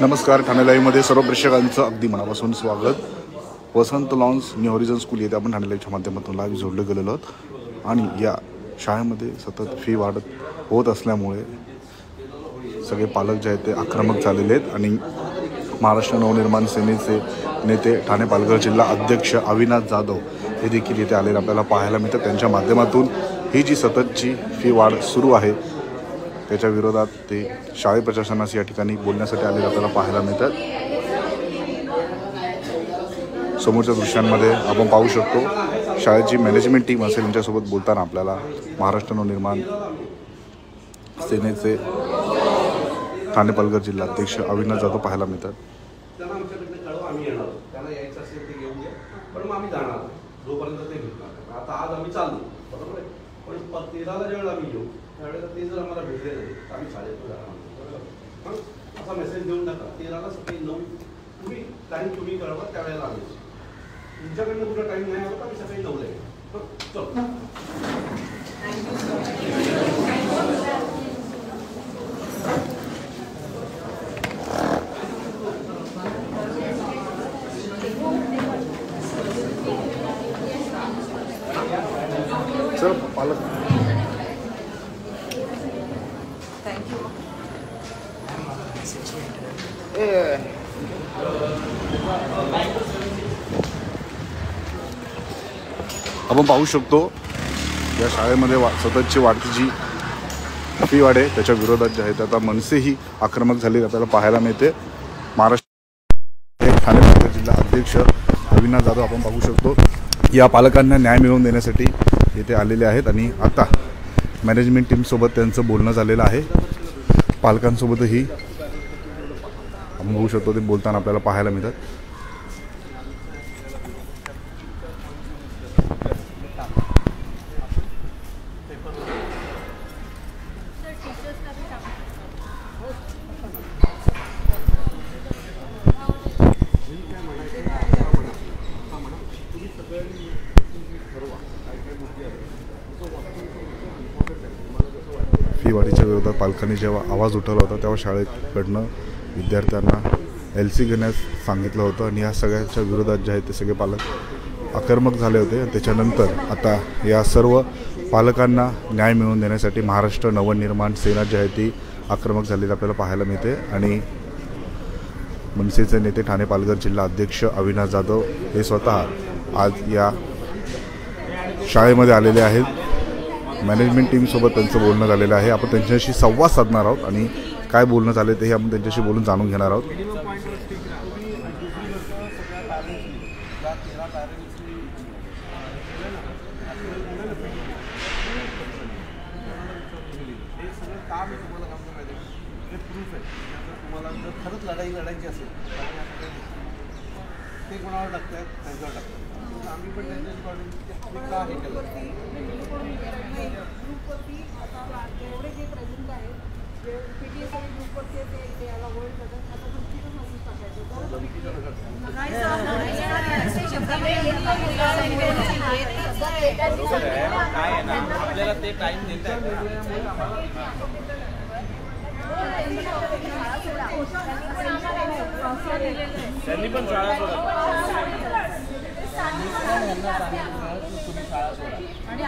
नमस्कार. ठाणे लाईव्हमध्ये सर्व प्रेक्षकांचं अगदी मनापासून स्वागत. वसंत लॉन्स न्यू हॉरिझन स्कूल येथे आपण ठाणे लाईव्हच्या माध्यमातून लाईव्ह जोडले गेलेलो आहोत आणि या शाळेमध्ये सतत फी वाढत होत असल्यामुळे सगळे पालक जे आहेत ते आक्रमक झालेले आहेत आणि महाराष्ट्र नवनिर्माण सेनेचे नेते ठाणे पालघर जिल्हा अध्यक्ष अविनाश जाधव हे देखील येथे आलेले आपल्याला पाहायला मिळतात. त्यांच्या माध्यमातून ही जी सततची फी वाढ सुरू आहे त्याच्या विरोधात ते शाळे प्रशासनास या ठिकाणी बोलण्यासाठी आलेले आपल्याला पाहायला मिळतात. समोरच्या दृश्यांमध्ये आपण पाहू शकतो शाळेची मॅनेजमेंट टीम असेल यांच्यासोबत बोलताना आपल्याला महाराष्ट्र नवनिर्माण सेनेचे ठाणे पालघर जिल्हा अध्यक्ष अविनाश जाधव पाहायला मिळतात. त्यावेळेला ते जर आम्हाला भेटले नाही तर आम्ही शाळेतून जाणार असा मेसेज देऊन टाका. 13ला सकाळी 9 तुम्ही टाईम तुम्ही कळवा त्यावेळेला आम्ही तुमच्याकडनं कुठला टाईम नाही आला तर आम्ही सकाळी 9ला येऊ. चल सर पालक आपण पाहू शकतो या शाळेमध्ये सततची वाढती जी फी वाढ आहे त्याच्या विरोधात जे आहेत आता मनसेही आक्रमक झाले आपल्याला पाहायला मिळते. महाराष्ट्र ठाणे पालघर जिल्हा अध्यक्ष अविनाश जाधव आपण पाहू शकतो या पालकांना न्याय मिळवून देण्यासाठी येथे आलेले आहेत आणि आता मॅनेजमेंट टीमसोबत त्यांचं बोलणं झालेलं आहे. पालकांसोबतही आपण बघू शकतो ते बोलताना आपल्याला पाहायला मिळतात. फी वाढीच्या विरोधात पालकांनी जेव्हा आवाज उठवला होता तेव्हा शाळेकडनं विद्यार्थ्यांना LC घेण्यास सांगितलं होतं आणि या सगळ्याच्या विरोधात जे आहेत ते सगळे पालक आक्रमक झाले होते. त्याच्यानंतर आता या सर्व पालकांना न्याय मिळवून देण्यासाठी महाराष्ट्र नवनिर्माण सेना जी आहे ती आक्रमक झालेली आपल्याला पाहायला मिळते आणि मनसेचे नेते ठाणे पालघर जिल्हा अध्यक्ष अविनाश जाधव हे स्वतः आज या शाळेमध्ये आलेले आहेत. मॅनेजमेंट टीमसोबत त्यांचं बोलणं झालेलं आहे. आपण त्यांच्याशी संवाद साधणार आहोत आणि काय बोलणं झाले तेही आपण त्यांच्याशी बोलून जाणून घेणार आहोत. खरंच लढायची असेल ते कोणावर टाकतात त्यांच्यावर टाकतात. आम्ही पण त्यांच्या का हे केलं एवढे जे प्रेझेंट आहेत PTS आणि ग्रुपवरचे ते याला वर्ल्ड करतात आता तुमची मेसेज टाकायचं आपल्याला ते टाइम देतात त्यांनी पण शाळा सोडा आणि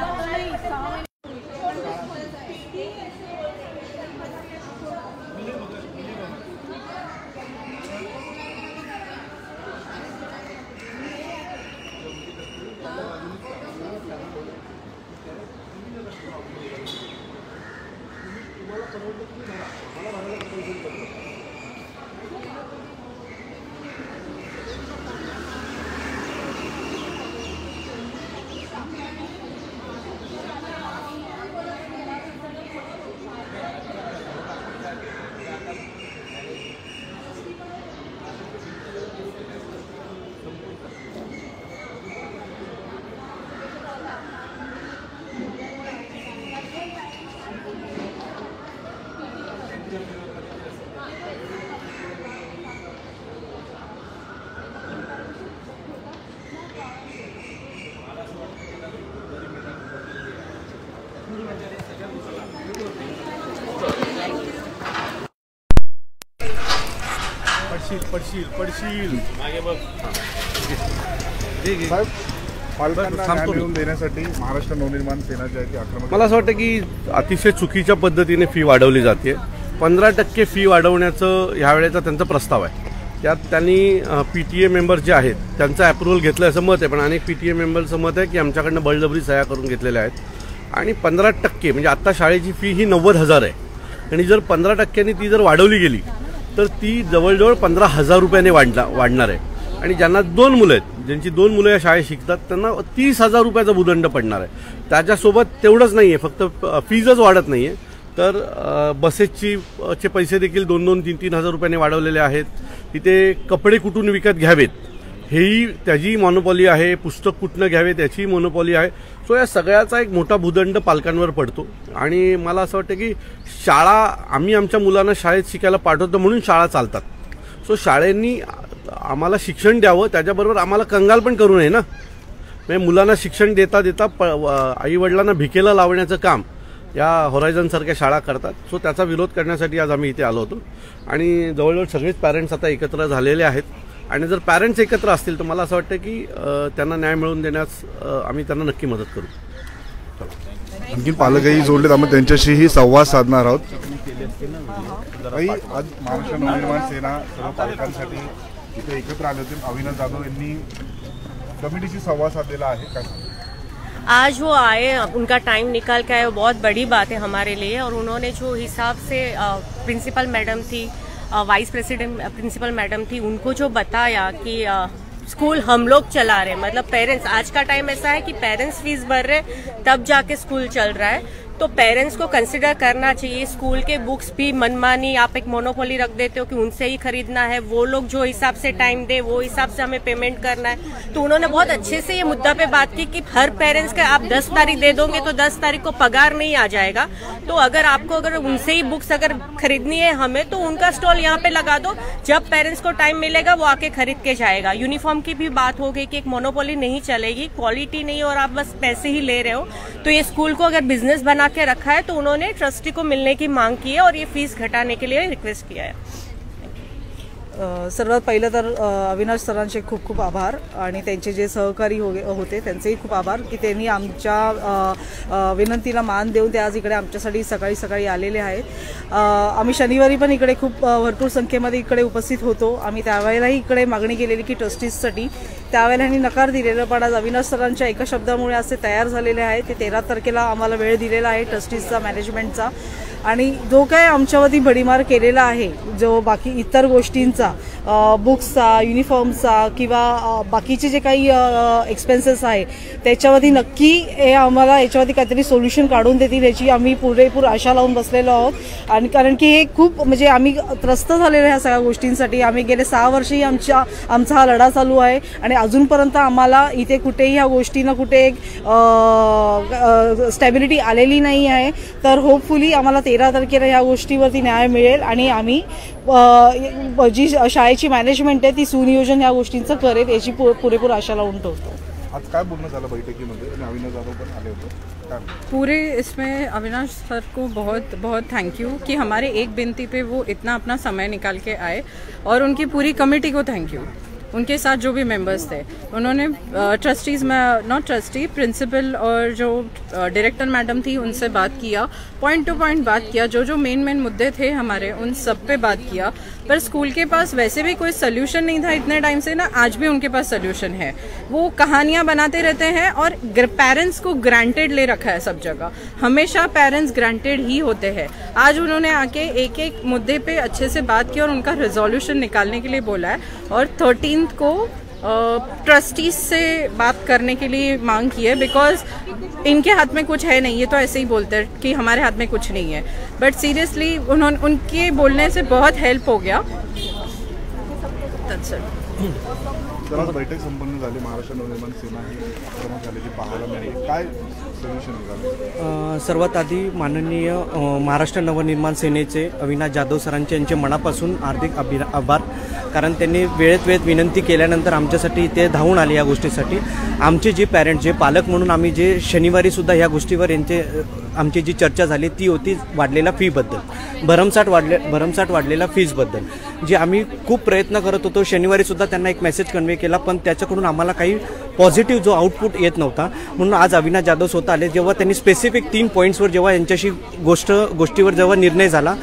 मागे बघ. साहेब, पालकांना न्याय मिळवून देण्यासाठी महाराष्ट्र नवनिर्माण सेना जी आहे ती आक्रमक. मला असं वाटतं की अतिशय चुकीच्या पद्धतीने फी वाढवली जाते. 15% फी वाढवण्याचं ह्यावेळेचा त्यांचा प्रस्ताव आहे. त्यात त्यांनी PTA मेंबर्स जे आहेत त्यांचं अप्रुव्हल घेतलं असं मत आहे, पण अनेक PTA मेंबर्सचं मत आहे की आमच्याकडनं बळजबरी सह्या करून घेतलेल्या आहेत. आणि 15% म्हणजे आत्ता शाळेची फी ही 90,000 आहे आणि जर 15%नी ती जर वाढवली गेली तर ती जवळजवळ 15,000 रुपयाने वाढणार आहे. आणि ज्यांना 2 मुलं आहेत, ज्यांची 2 मुलं या शाळेत शिकतात, त्यांना 30,000 रुपयाचा भूदंड पडणार आहे. त्याच्यासोबत तेवढंच नाही आहे, फक्त फीजच वाढत नाही आहे, तर बसेसचे पैसे देखील 2-2, 3-3 हजार रुपयाने वाढवलेले आहेत. तिथे कपडे कुठून विकत घ्यावेत हेही त्याची मोनोपॉली आहे, पुस्तक कुठनं घ्यावे त्याची मोनोपॉली आहे. सो या सगळ्याचा एक मोठा भूदंड पालकांवर पडतो. आणि मला असं वाटतं की आम्ही आमच्या मुलांना शाळेत शिकायला पाठवतो म्हणून शाळा चालतात. सो शाळेंनी आम्हाला शिक्षण द्यावं, त्याच्याबरोबर आम्हाला कंगाल पण करू नये ना. म्हणजे मुलांना शिक्षण देता देता आईवडिलांना भिकेला लावण्याचं काम या होरायझनसारख्या शाळा करतात. सो त्याचा विरोध करण्यासाठी आज आम्ही इथे आलो होतो. आणि जवळजवळ सगळेच पॅरेंट्स आता एकत्र झालेले आहेत. आणि जर पॅरेंट्स एकत्र असतील तर मला असं वाटतं की त्यांना न्याय मिळवून देण्यास आम्ही त्यांना नक्की मदत करू. आणखी पालकही जोडलेत, आम्ही त्यांच्याशीही संवाद साधणार आहोत. आज महाराष्ट्र नवनिर्माण सेना सर्व पालकांसाठी इथे एकत्र आले होते. अविनाश जाधव यांनी कमिटीशी संवाद साधलेला आहे. काय आज वो आए, उनका टाइम निकाल के आए, वो बहुत बड़ी बात है हमारे लिए. और उन्होंने जो हिसाब से प्रिंसिपल मैडम थी, वाइस प्रेसिडेंट प्रिंसिपल मैडम थी, उनको जो बताया कि स्कूल हम लोग चला रहे, मतलब पेरेंट्स, आज का टाइम ऐसा है कि पेरेंट्स फीस भर रहे तब जाके स्कूल चल रहा है. तो पेरेंट्स को कंसिडर करना चाहिए. स्कूल के बुक्स भी मनमानी आप एक मोनोपोली रख देते हो कि उनसे ही खरीदना है, वो लोग जो हिसाब से टाइम दे वो हिसाब से हमें पेमेंट करना है. तो उन्होंने बहुत अच्छे से ये मुद्दा पे बात की कि हर पेरेंट्स का आप 10 तारीख दे दोगे तो 10 तारीख को पगार नहीं आ जाएगा. तो अगर उनसे ही बुक्स अगर खरीदनी है हमें, तो उनका स्टॉल यहाँ पे लगा दो. जब पेरेंट्स को टाइम मिलेगा वो आके खरीद के जाएगा. यूनिफॉर्म की भी बात हो गई कि एक मोनोपोली नहीं चलेगी, क्वालिटी नहीं और आप बस पैसे ही ले रहे हो. तो ये स्कूल को अगर बिजनेस बना के रखा है तो उन्होंने ट्रस्टी को मिलने की मांग की है और ये फीस घटाने के लिए रिक्वेस्ट किया है. सर्वात पहिलं तर अविनाश सरांचे खूप खूप आभार आणि त्यांचे जे सहकारी होते त्यांचेही खूप आभार की त्यांनी आमच्या विनंतीला मान देऊन ते आज इकडे आमच्यासाठी सकाळी सकाळी आलेले आहेत. आम्ही शनिवारी पण इकडे खूप भरपूर संख्येमध्ये इकडे उपस्थित होतो. आम्ही त्यावेळेलाही इकडे मागणी केलेली की ट्रस्टीजसाठी, त्यावेळेला यांनी नकार दिलेला. पण आज अविनाश सरांच्या एका शब्दामुळे असे तयार झालेले आहेत. ते 13 तारखेला आम्हाला वेळ दिलेला आहे ट्रस्टीजचा, मॅनेजमेंटचा. आणि जो काय आमच्यावरती भडीमार केलेला आहे, जो बाकी इतर गोष्टींचा, बुक्सचा, युनिफॉर्मचा किंवा बाकीचे जे काही एक्सपेन्सेस आहे त्याच्यावरती नक्की हे आम्हाला याच्यावरती काहीतरी सोल्युशन काढून देतील याची आम्ही पुरेपूर आशा लावून बसलेलो आहोत. आणि कारण की हे खूप म्हणजे आम्ही त्रस्त झालेलो ह्या सगळ्या गोष्टींसाठी. आम्ही गेले 6 वर्षही आमचा हा लढा चालू आहे आणि अजूनपर्यंत आम्हाला इथे कुठेही ह्या गोष्टींना कुठे एक स्टॅबिलिटी आलेली नाही आहे. तर होपफुली आम्हाला 13 तारखेला ह्या गोष्टीवरती न्याय मिळेल आणि आम्ही जी शाळेची मॅनेजमेंट आहे ती सुनियोजन ह्या गोष्टींचं करेल याची पुरेपूर आशा लावून ठेवतो. आज काय बोलणं झालं बैठकीमध्ये आणि अविनाश जाधव पण आले होते. पूरे इसमें अविनाश सर को बहुत बहुत थैंक यू कि हमारे एक विनती पे वो इतना अपना समय निकाल के आए, और उनकी पूरी कमेटी को थैंक यू. उनके साथ जो भी मेंबर्स थे उन्होंने ट्रस्टीज़ में नॉट ट्रस्टी प्रिंसिपल और जो डायरेक्टर मैडम थी उनसे बात किया, पॉइंट टू पॉइंट बात किया. जो जो मेन मुद्दे थे हमारे उन सब पे बात किया. पर स्कूल के पास वैसे भी कोई सोल्यूशन नहीं था इतने टाइम से ना. आज भी उनके पास सोल्यूशन है. वो कहानियाँ बनाते रहते हैं और पेरेंट्स को ग्रांटेड ले रखा है सब जगह. हमेशा पेरेंट्स ग्रांटेड ही होते हैं. आज उन्होंने आके एक एक मुद्दे पे अच्छे से बात की और उनका रिजोल्यूशन निकालने के लिए बोला है. और 13 को ट्रस्टीज से बात करने के लिए मांग की है, बिकॉज इनके हाथ में कुछ है नहीं. ये तो ऐसे ही बोलते हैं कि हमारे हाथ में कुछ नहीं है, बट सीरियसली उनके बोलने से बहुत हेल्प हो गया. आज बैठक संपन्न झाली. महाराष्ट्र नवनिर्माण सेना ही प्रमुख झालेली पाहायला मिळाली. काय सोल्युशन निघालं? सर्वात आधी माननीय महाराष्ट्र नवनिर्माण सेनेचे अविनाश जाधव सरांचे यांचे मनापासून हार्दिक आभार. कारण त्यांनी वेळेत विनंती केल्यानंतर आमच्यासाठी ते धावून आले या गोष्टीसाठी. आमचे जे पॅरेंट जे पालक म्हणून आम्ही जे शनिवारीसुद्धा ह्या गोष्टीवर आमची जी चर्चा झाली ती होती वाढलेल्या फीबद्दल, भरमसाठ वाढलेल्या फीजबद्दल, जे आम्ही खूप प्रयत्न करत होतो. शनिवारीसुद्धा त्यांना एक मेसेज कन्वे केला, पण त्याच्याकडून आम्हाला काही पॉझिटिव्ह जो आउटपुट येत नव्हता. म्हणून आज अविनाश जाधव स्वतः आले. जेव्हा त्यांनी स्पेसिफिक 3 पॉईंट्सवर जेव्हा यांच्याशी गोष्टीवर जेव्हा निर्णय झाला,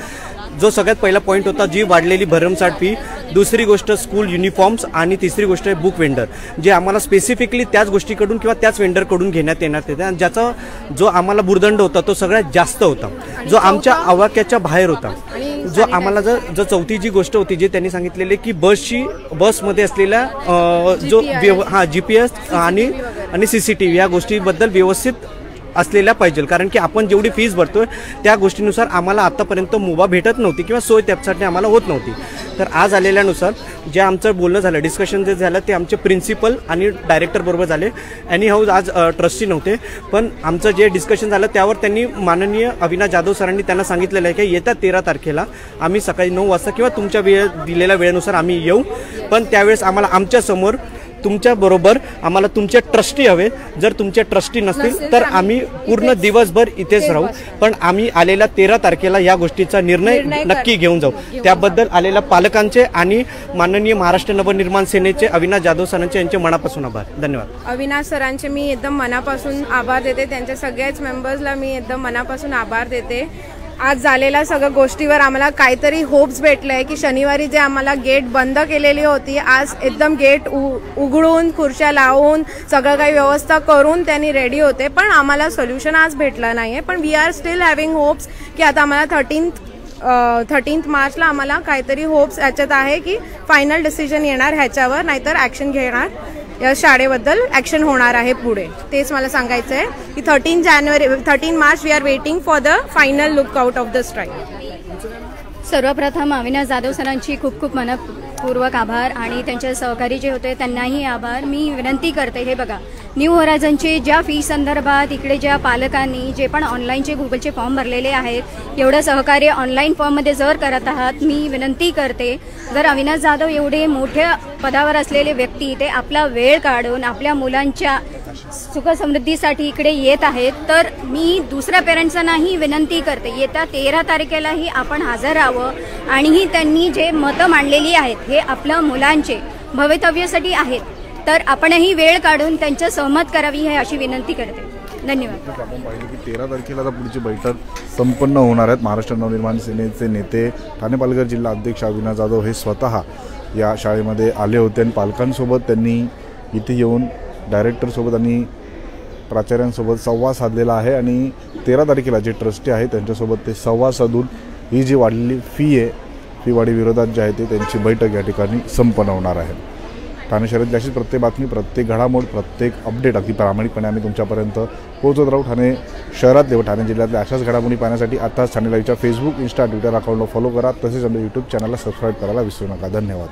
जो सगळ्यात पहिला पॉईंट होता जी वाढलेली भरमसाठ फी, दुसरी गोष्ट स्कूल युनिफॉर्म्स आणि तिसरी गोष्ट आहे बुक वेंडर, जे आम्हाला स्पेसिफिकली त्याच गोष्टीकडून किंवा त्याच वेंडरकडून घेण्यात येणार येते. आणि ज्याचा जो आम्हाला भुर्दंड होता तो सगळ्यात जास्त होता, जो आमच्या आवाक्याच्या बाहेर होता. जो आम्हाला जो चौथी जी गोष्ट होती जी त्यांनी सांगितलेली की बसमध्ये असलेल्या जो GPS आणि CCTV या गोष्टीबद्दल व्यवस्थित असलेल्या पाहिजे, कारण की आपण जेवढी फीज भरतोय त्या गोष्टीनुसार आम्हाला आतापर्यंत मुभा भेटत नव्हती किंवा सोय त्यासाठी आम्हाला होत नव्हती. तर आज आलेल्यानुसार जे आमचं बोलणं झालं, डिस्कशन जे झालं ते आमचे प्रिन्सिपल आणि डायरेक्टर बरोबर झाले. एनी हाऊस आज ट्रस्टी नव्हते, पण आमचं जे डिस्कशन झालं त्यावर त्यांनी माननीय अविनाश जाधव सरांनी त्यांना सांगितलेलं आहे की येत्या 13 तारखेला आम्ही सकाळी 9 वाजता किंवा तुमच्या दिलेल्या वेळेनुसार आम्ही येऊ, पण त्यावेळेस आम्हाला आमच्यासमोर तुमच्याबरोबर आम्हाला तुमचे ट्रस्टी हवे. जर तुमचे ट्रस्टी नसतील तर आम्ही पूर्ण दिवसभर इथेच राहू, पण आम्ही आलेल्या 13 तारखेला या गोष्टीचा निर्णय नक्की घेऊन जाऊ. त्याबद्दल आलेल्या पालकांचे आणि माननीय महाराष्ट्र नवनिर्माण सेनेचे अविनाश जाधव सरांचे यांचे मनापासून आभार. धन्यवाद. अविनाश सरांचे मी एकदम मनापासून आभार देते. त्यांच्या सगळ्याच मेंबर्सला मी एकदम मनापासून आभार देते. आज झालेल्या सगळ्या गोष्टीवर आम्हाला काहीतरी होप्स भेटले आहे की शनिवारी जे आम्हाला गेट बंद केलेली होती, आज एकदम गेट उघडून खुर्च्या लावून सगळं काही व्यवस्था करून त्यांनी रेडी होते, पण आम्हाला सोल्युशन आज भेटलं नाही आहे. पण we are still having hopes की आता आम्हाला 13th मार्चला आम्हाला काहीतरी होप्स याच्यात आहे की फायनल डिसिजन येणार ह्याच्यावर, नाहीतर ॲक्शन घेणार, या शाळेबद्दल ॲक्शन होणार आहे पुढे. तेच मला सांगायचं आहे की 13 मार्च we are waiting for the final look out of the strike. सर्वप्रथम अविनाश जाधव सरांची खूप मनपूर्वक आभार आणि त्यांचे सहकारी जे होते त्यांनाही आभार. मी विनंती करते, हे बघा, न्यू होरायझनचे ज्या फी संदर्भात इकडे ज्या पालकांनी जे पण ऑनलाईनचे गुगलचे फॉर्म भरलेले आहेत, एवढं सहकार्य ऑनलाईन फॉर्ममध्ये जर करत आहात, मी विनंती करते, जर अविनाश जाधव एवढे मोठ्या पदावर असलेले व्यक्ती ते आपला वेळ काढून आपल्या मुलांच्या सुखसमृद्धीसाठी इकडे येत आहेत, तर मी दुसऱ्या पेरेंट्सांनाही विनंती करते, येत्या 13 तारखेलाही आपण हजर राहावं आणि त्यांनी जे मतं मांडलेली आहेत हे आपल्या मुलांचे भवितव्यासाठी आहेत, तर आपणही वेळ काढून त्यांच्या सहमत करावी हे अशी विनंती करते. धन्यवाद. आपण पाहिलं की 13 तारखेला आता पुढची बैठक संपन्न होणार आहेत. महाराष्ट्र नवनिर्माण सेनेचे नेते ठाणे पालघर जिल्हा अध्यक्ष अविनाश जाधव हे स्वतः या शाळेमध्ये आले होते आणि पालकांसोबत त्यांनी इथे येऊन डायरेक्टरसोबत आणि प्राचार्यांसोबत संवाद साधलेला आहे आणि 13 तारखेला जे ट्रस्टी आहेत त्यांच्यासोबत ते संवाद साधून ही जी वाढलेली फी आहे, फी वाढी विरोधात जे आहे ते त्यांची बैठक या ठिकाणी संपन्न होणार आहे. ठाणे शहरातली अशीच प्रत्येक बातमी, प्रत्येक घडामोड, प्रत्येक अपडेट अगदी प्रामाणिकपणे आम्ही तुमच्यापर्यंत पोहोचत राहू. ठाणे शहरातले व ठाणे जिल्ह्यातल्या अशाच घडामोडी पाहण्यासाठी आताच ठाणे लाईव्हच्या फेसबुक, इंस्टा, ट्विटर अकाउंटला फॉलो करा. तसेच आमच्या यूट्यूब चॅनलला सबस्क्राईब करायला विसरू नका. धन्यवाद.